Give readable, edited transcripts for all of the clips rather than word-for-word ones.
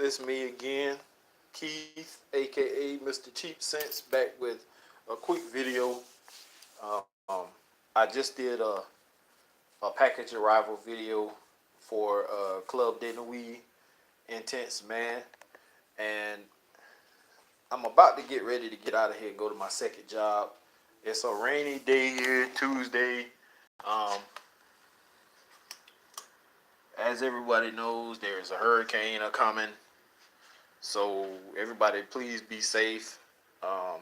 It's me again, Keith, aka Mr. Cheap Sense, back with a quick video. Um, I just did a package arrival video for Club de Nuit Intense Man, and I'm about to get ready to get out of here and go to my second job. It's a rainy day here, Tuesday. Um, as everybody knows, there's a hurricane coming. So everybody, please be safe. Um,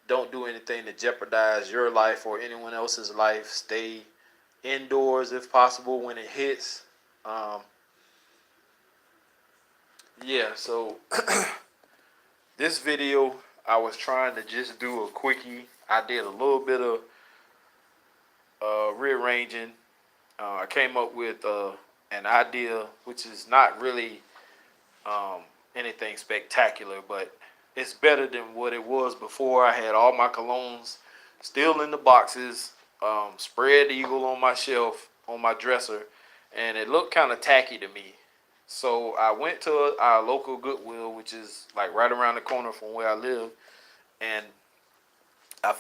don't do anything to jeopardize your life or anyone else's life. Stay indoors if possible when it hits. Um, yeah. So this video, I was trying to just do a quickie. I did a little bit of rearranging. I came up with an idea, which is not really um, anything spectacular, but it's better than what it was before. I had all my colognes still in the boxes, spread eagle on my shelf, on my dresser, and it looked kind of tacky to me. So I went to our local Goodwill, which is like right around the corner from where I live, and I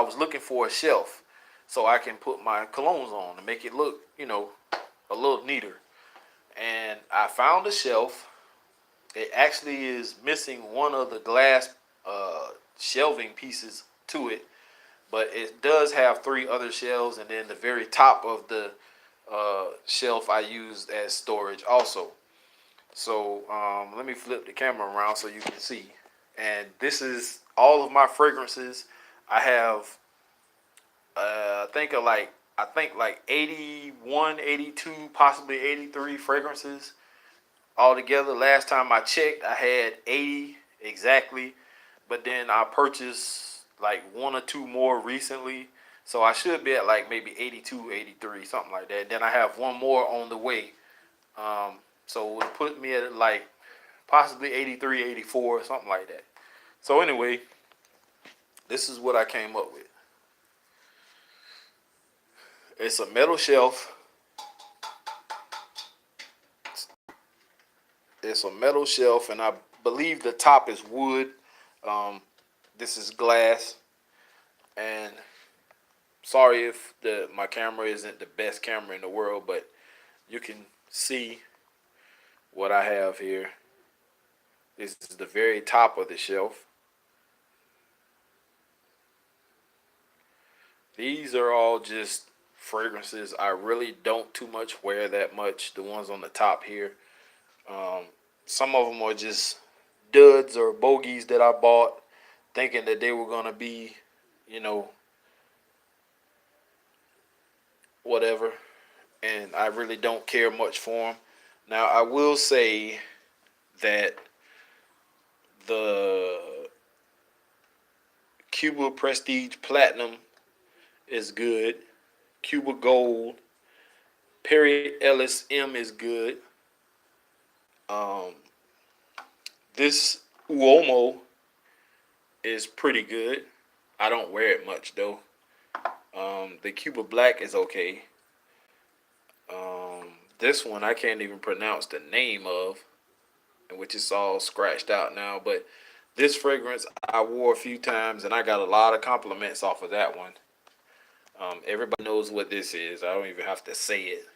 was looking for a shelf so I can put my colognes on to make it look, a little neater. And I found a shelf. It actually is missing one of the glass shelving pieces to it, but it does have three other shelves, and then the very top of the shelf I used as storage also. So let me flip the camera around so you can see. And this is all of my fragrances. I have I think like 81, 82, possibly 83 fragrances altogether. Last time I checked, I had 80 exactly, but then I purchased like one or two more recently. So I should be at like maybe 82, 83, something like that. Then I have one more on the way. So it put me at like possibly 83, 84, something like that. So anyway, this is what I came up with. It's a metal shelf. It's a metal shelf, and I believe the top is wood. Um, this is glass, and sorry if my camera isn't the best camera in the world, but you can see what I have here. This is the very top of the shelf. These are all just fragrances. I really don't too much wear that much. The ones on the top here. Um, some of them are just duds or bogeys that I bought thinking that they were going to be, you know, whatever. And I really don't care much for them. Now, I will say that the Cuba Prestige Platinum is good. Cuba Gold, Perry Ellis M is good. Um, this Uomo is pretty good. I don't wear it much though. The Cuba Black is okay. This one I can't even pronounce the name of, which is all scratched out now. But this fragrance I wore a few times, and I got a lot of compliments off of that one. Everybody knows what this is. I don't even have to say it.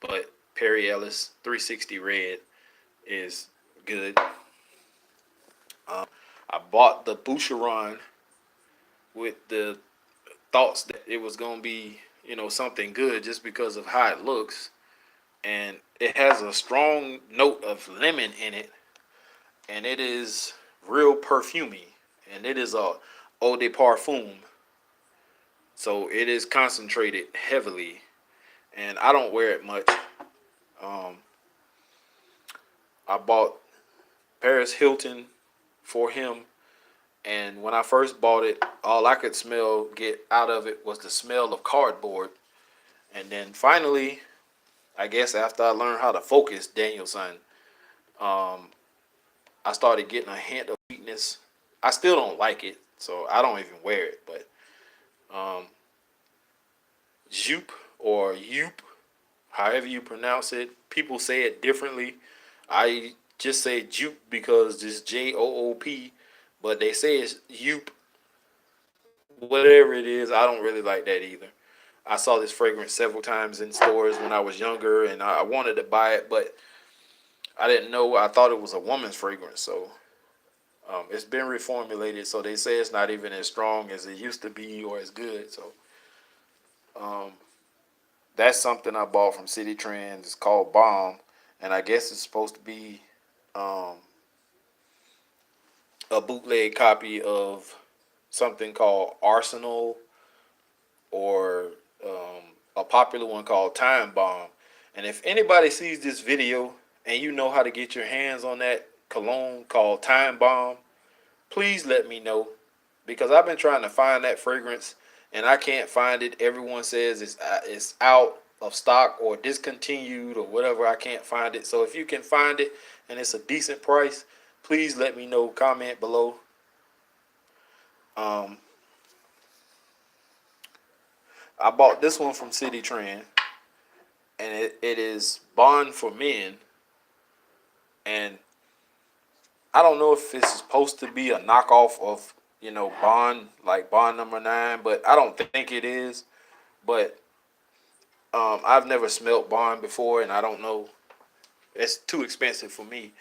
But Perry Ellis 360 Red is good. I bought the Boucheron with the thoughts that it was gonna be, something good just because of how it looks, and it has a strong note of lemon in it, and it is real perfumey, and it is a eau de parfum, so it is concentrated heavily, and I don't wear it much. Um, I bought Paris Hilton for him. And when I first bought it, all I could get out of it was the smell of cardboard. And then finally, I guess after I learned how to focus Danielson, um, I started getting a hint of sweetness. I still don't like it, so I don't even wear it. But Joop or Yoop, however you pronounce it. People say it differently. I just say Jupe because it's Joop, but they say it's Youp. Whatever it is, I don't really like that either. I saw this fragrance several times in stores when I was younger, and I wanted to buy it, but I didn't know. I thought it was a woman's fragrance, so it's been reformulated. So they say it's not even as strong as it used to be or as good. So um, that's something I bought from City Trends. It's called Bomb, and I guess it's supposed to be um, a bootleg copy of something called Arsenal or a popular one called Time Bomb. And if anybody sees this video and you know how to get your hands on that cologne called Time Bomb, please let me know because I've been trying to find that fragrance and I can't find it. Everyone says it's out of stock or discontinued or whatever. I can't find it. So if you can find it and it's a decent price, please let me know. Comment below. Um, I bought this one from City Trend, and it is Bond for Men, and I don't know if it's supposed to be a knockoff of Bond, like Bond number 9, but I don't think it is. But I've never smelt Bond before, and I don't know. It's too expensive for me.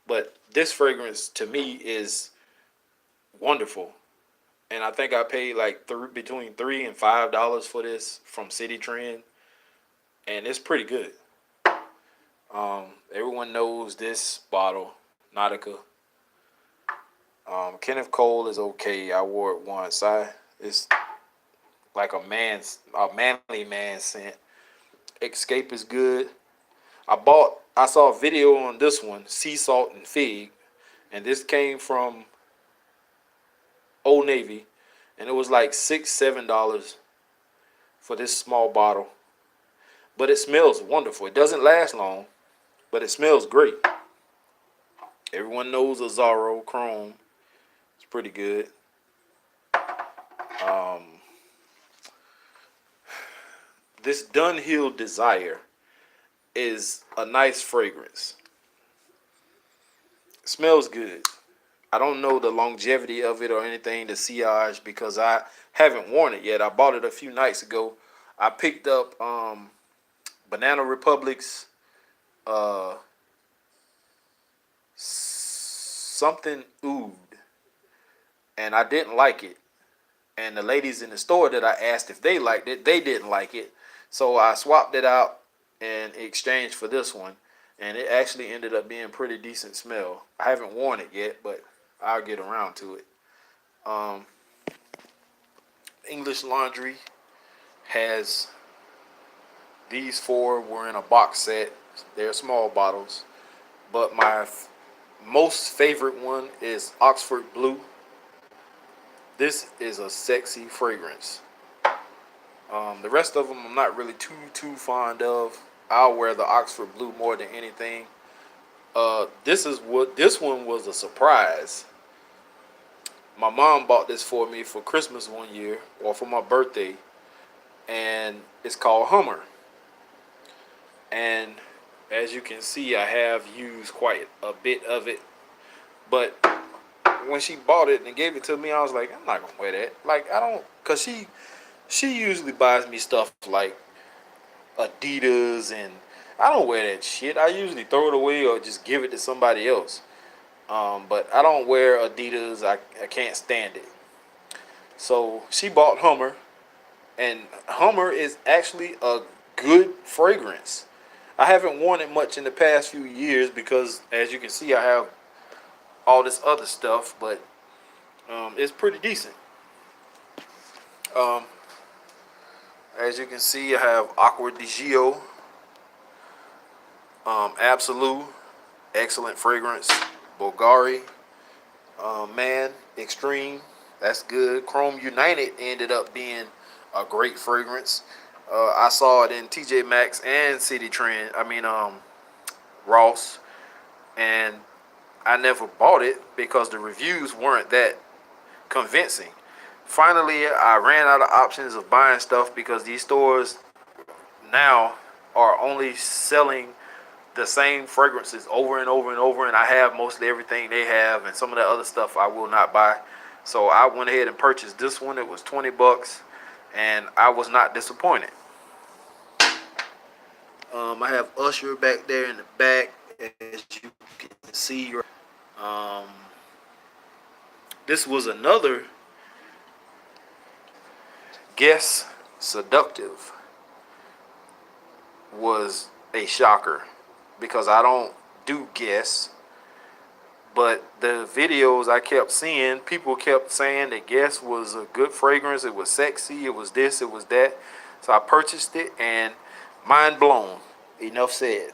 But this fragrance to me is wonderful, and I think I paid like between $3 and $5 for this from City Trend, and it's pretty good. Everyone knows this bottle, Nautica. Kenneth Cole is okay. I wore it once. It's like a manly man scent. Escape is good. I saw a video on this one, Sea Salt and Fig, and this came from Old Navy, and it was like $6, $7 for this small bottle. But it smells wonderful. It doesn't last long, but it smells great. Everyone knows Azzaro Chrome. It's pretty good. This Dunhill Desire is a nice fragrance. It smells good. I don't know the longevity of it or anything, the sillage, because I haven't worn it yet. I bought it a few nights ago. I picked up Banana Republic's something oud, and I didn't like it. And the ladies in the store that I asked if they liked it, they didn't like it. So I swapped it out in exchange for this one, and it actually ended up being pretty decent smell. I haven't worn it yet, but I'll get around to it. Um, English Laundry has these four were in a box set. They're small bottles, but my most favorite one is Oxford Blue. This is a sexy fragrance. The rest of them I'm not really too fond of. I'll wear the Oxford Blue more than anything. This one was a surprise. My mom bought this for me for Christmas one year, or for my birthday, and it's called Hummer. And as you can see, I have used quite a bit of it. But when she bought it and gave it to me, I was like, I'm not gonna wear that. Like, I don't, cause she usually buys me stuff like Adidas, and I don't wear that shit. I usually throw it away or just give it to somebody else. But I don't wear Adidas. I can't stand it. So she bought Hummer, and Hummer is actually a good fragrance. I haven't worn it much in the past few years because, as you can see, I have all this other stuff, but it's pretty decent. Um, as you can see, I have Aqua di Gio, Absolute, excellent fragrance. Bulgari, Man, Extreme, that's good. Chrome United ended up being a great fragrance. I saw it in TJ Maxx and City Trend. Ross, and I never bought it because the reviews weren't that convincing. Finally, I ran out of options of buying stuff because these stores now are only selling the same fragrances over and over and over, and I have mostly everything they have, and some of the other stuff I will not buy. So I went ahead and purchased this one. It was $20, and I was not disappointed. I have Usher back there in the back, as you can see. Um, this was another Guess Seductive. Was a shocker because I don't do Guess, but the videos I kept seeing, people kept saying that Guess was a good fragrance. It was sexy. It was this. It was that. So I purchased it and mind blown. Enough said.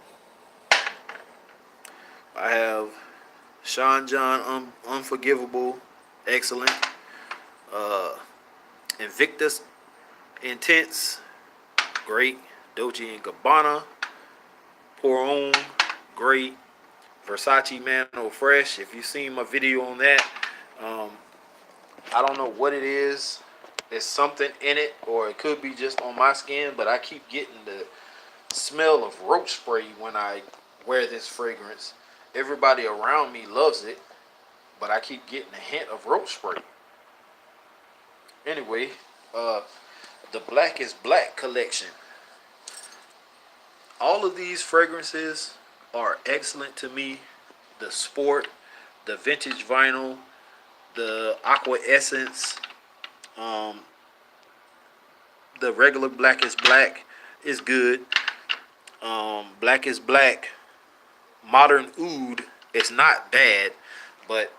I have Sean John Unforgivable, excellent. Invictus Intense, great. Dolce and Gabbana, Pour On, great. Versace Mano Fresh. If you've seen my video on that, I don't know what it is. There's something in it, or it could be just on my skin, but I keep getting the smell of roach spray when I wear this fragrance. Everybody around me loves it, but I keep getting a hint of roach spray. Anyway, the Black is Black collection. All of these fragrances are excellent to me. The Sport, the Vintage Vinyl, the Aqua Essence, the regular Black is Black is good. Black is Black Modern Oud is not bad, but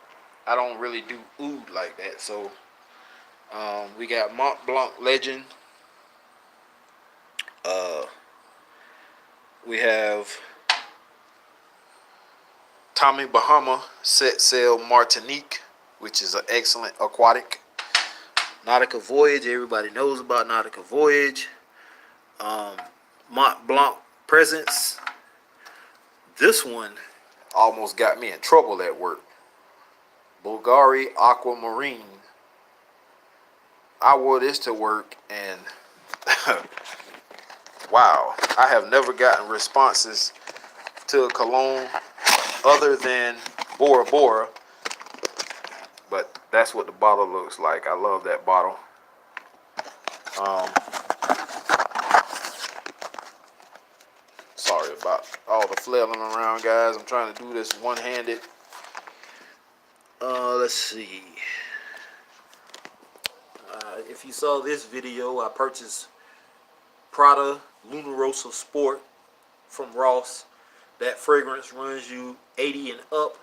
I don't really do oud like that. So we got Mont Blanc Legend. We have Tommy Bahama Set Sail Martinique, which is an excellent aquatic. Nautica Voyage, everybody knows about Nautica Voyage. Mont Blanc Presence. This one almost got me in trouble at work. Bulgari Aquamarine. I wore this to work and wow, I have never gotten responses to a cologne other than Bora Bora, but that's what the bottle looks like. I love that bottle. Sorry about all the flailing around, guys. I'm trying to do this one-handed. Let's see. If you saw this video, I purchased Prada Luna Rossa Sport from Ross. That fragrance runs you 80 and up.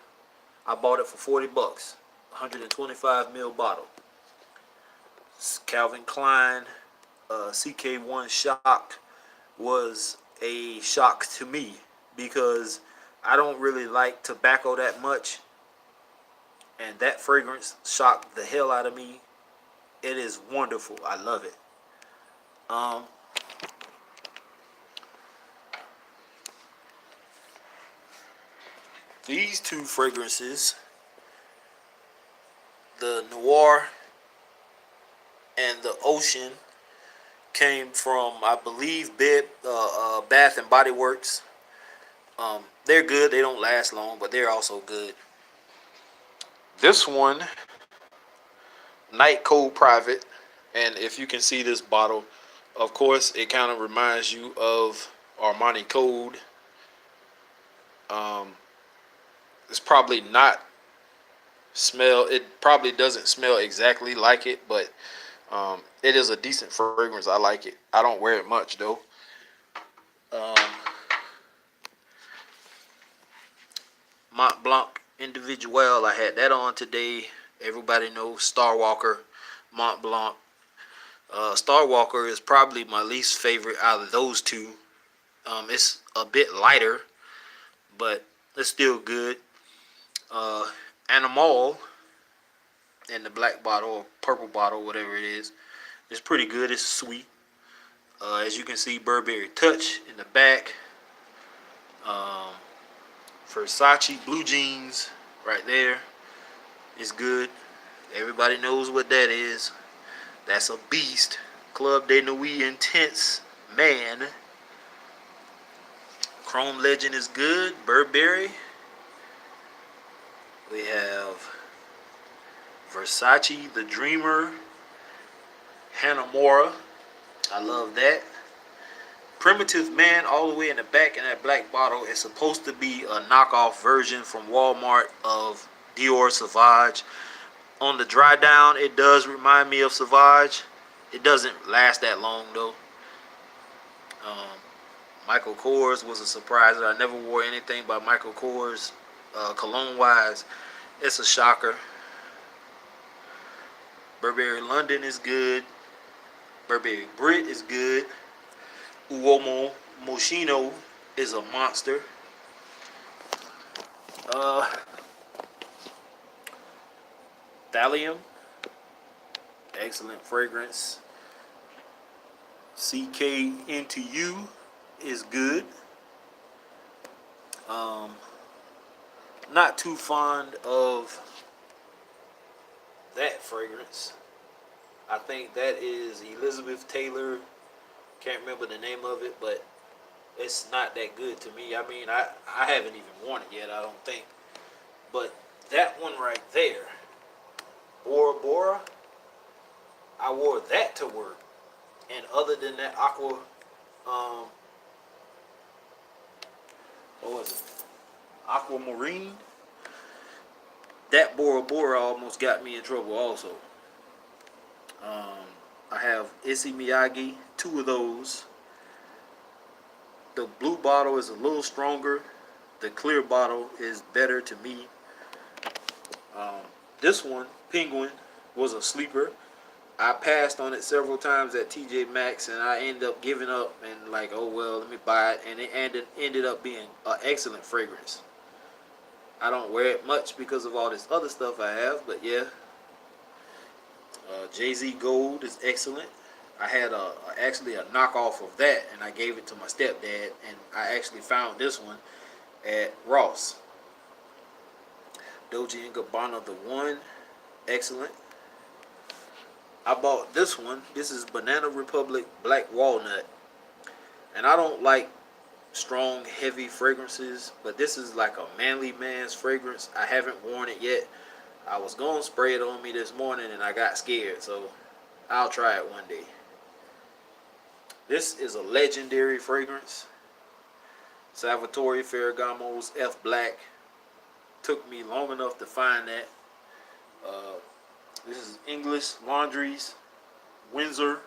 I bought it for 40 bucks. 125 ml bottle. Calvin Klein CK1 Shock was a shock to me because I don't really like tobacco that much, and that fragrance shocked the hell out of me. It is wonderful. I love it. These two fragrances, the Noir and the Ocean, came from, I believe, Bath and Body Works. They're good. They don't last long, but they're also good. This one, Night Cold Private, and if you can see this bottle, of course, it kind of reminds you of Armani Code. It's probably not smell. It probably doesn't smell exactly like it, but it is a decent fragrance. I like it. I don't wear it much though. Mont Blanc Individuel. I had that on today. Everybody knows Star Walker, Mont Blanc. Star Walker is probably my least favorite out of those two. It's a bit lighter, but it's still good. Animal in the black bottle or purple bottle, whatever it is. It's pretty good. It's sweet. As you can see, Burberry Touch in the back. Versace Blue Jeans right there. It's good. Everybody knows what that is. That's a beast. Club de Nuit Intense Man. Chrome Legend is good. Burberry. We have Versace, the Dreamer. Hanamura. I love that. Primitive Man all the way in the back in that black bottle is supposed to be a knockoff version from Walmart of Dior Sauvage. On the dry down, it does remind me of Sauvage. It doesn't last that long though. Michael Kors was a surpriser. I never wore anything by Michael Kors cologne wise. It's a shocker. Burberry London is good. Burberry Brit is good. Uomo Moschino is a monster. Thallium, excellent fragrance. CK Into You is good. Not too fond of that fragrance. I think that is Elizabeth Taylor. Can't remember the name of it, but it's not that good to me. I mean, I haven't even worn it yet, I don't think. But that one right there, Bora Bora, I wore that to work. And other than that, what was it? Aquamarine. That Bora Bora almost got me in trouble also. I have Issey Miyagi, 2 of those. The blue bottle is a little stronger. The clear bottle is better to me. This one, Penguin, was a sleeper. I passed on it several times at TJ Maxx, and I ended up giving up and like, oh well, let me buy it. And it ended up being an excellent fragrance. I don't wear it much because of all this other stuff I have, but yeah. Jay-Z Gold is excellent. I had actually a knockoff of that, and I gave it to my stepdad, and I actually found this one at Ross. Dolce & Gabbana The One, excellent. I bought this one. This is Banana Republic Black Walnut, and I don't like strong, heavy fragrances, but this is like a manly man's fragrance. I haven't worn it yet. I was going to spray it on me this morning, and I got scared, so I'll try it one day. This is a legendary fragrance. Salvatore Ferragamo's F Black. Took me long enough to find that. This is English Laundry's Windsor.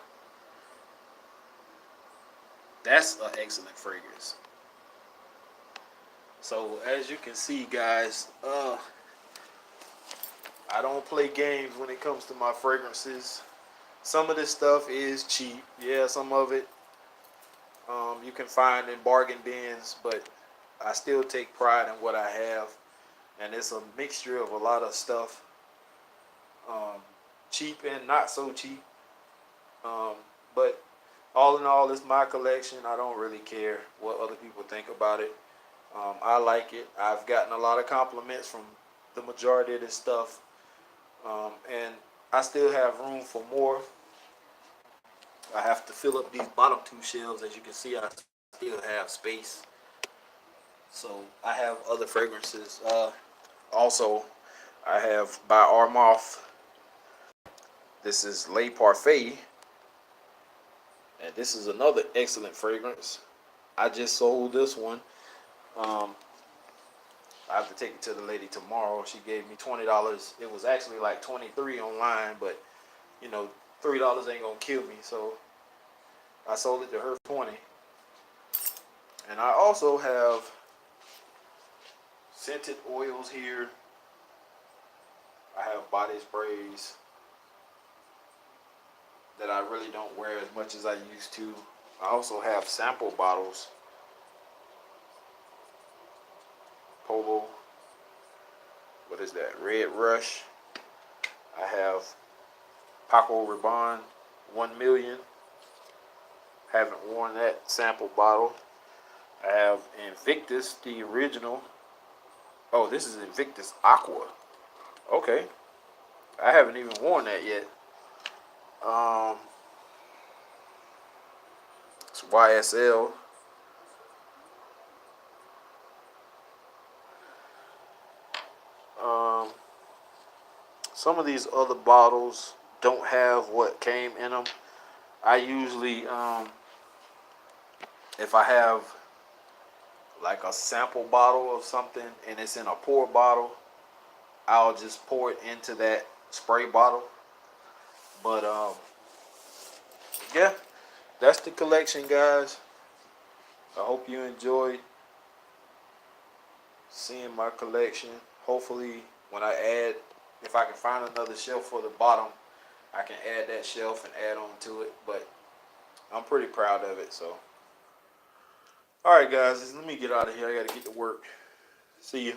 That's an excellent fragrance. So as you can see, guys, I don't play games when it comes to my fragrances. Some of this stuff is cheap. Yeah, some of it you can find in bargain bins, but I still take pride in what I have. And it's a mixture of a lot of stuff. Cheap and not so cheap. But all in all, it's my collection. I don't really care what other people think about it. I like it. I've gotten a lot of compliments from the majority of this stuff. And I still have room for more. I have to fill up these bottom 2 shelves. As you can see, I still have space. So I have other fragrances. Also, I have by Armaf. This is Le Parfait. And this is another excellent fragrance. I just sold this one. I have to take it to the lady tomorrow. She gave me $20. It was actually like $23 online, but you know, $3 ain't gonna kill me, so I sold it to her for $20. And I also have scented oils here. I have body sprays that I really don't wear as much as I used to. I also have sample bottles. Polo. What is that? Red Rush. I have Paco Rabanne 1 million. Haven't worn that sample bottle. I have Invictus, the original. Oh, this is Invictus Aqua. Okay. I haven't even worn that yet. It's YSL. some of these other bottles don't have what came in them. I usually, if I have like a sample bottle of something and it's in a pour bottle, I'll just pour it into that spray bottle. But yeah, that's the collection, guys. I hope you enjoyed seeing my collection. Hopefully, when I add, if I can find another shelf for the bottom, I can add that shelf and add on to it. But I'm pretty proud of it. So, all right, guys, let me get out of here. I got to get to work. See you.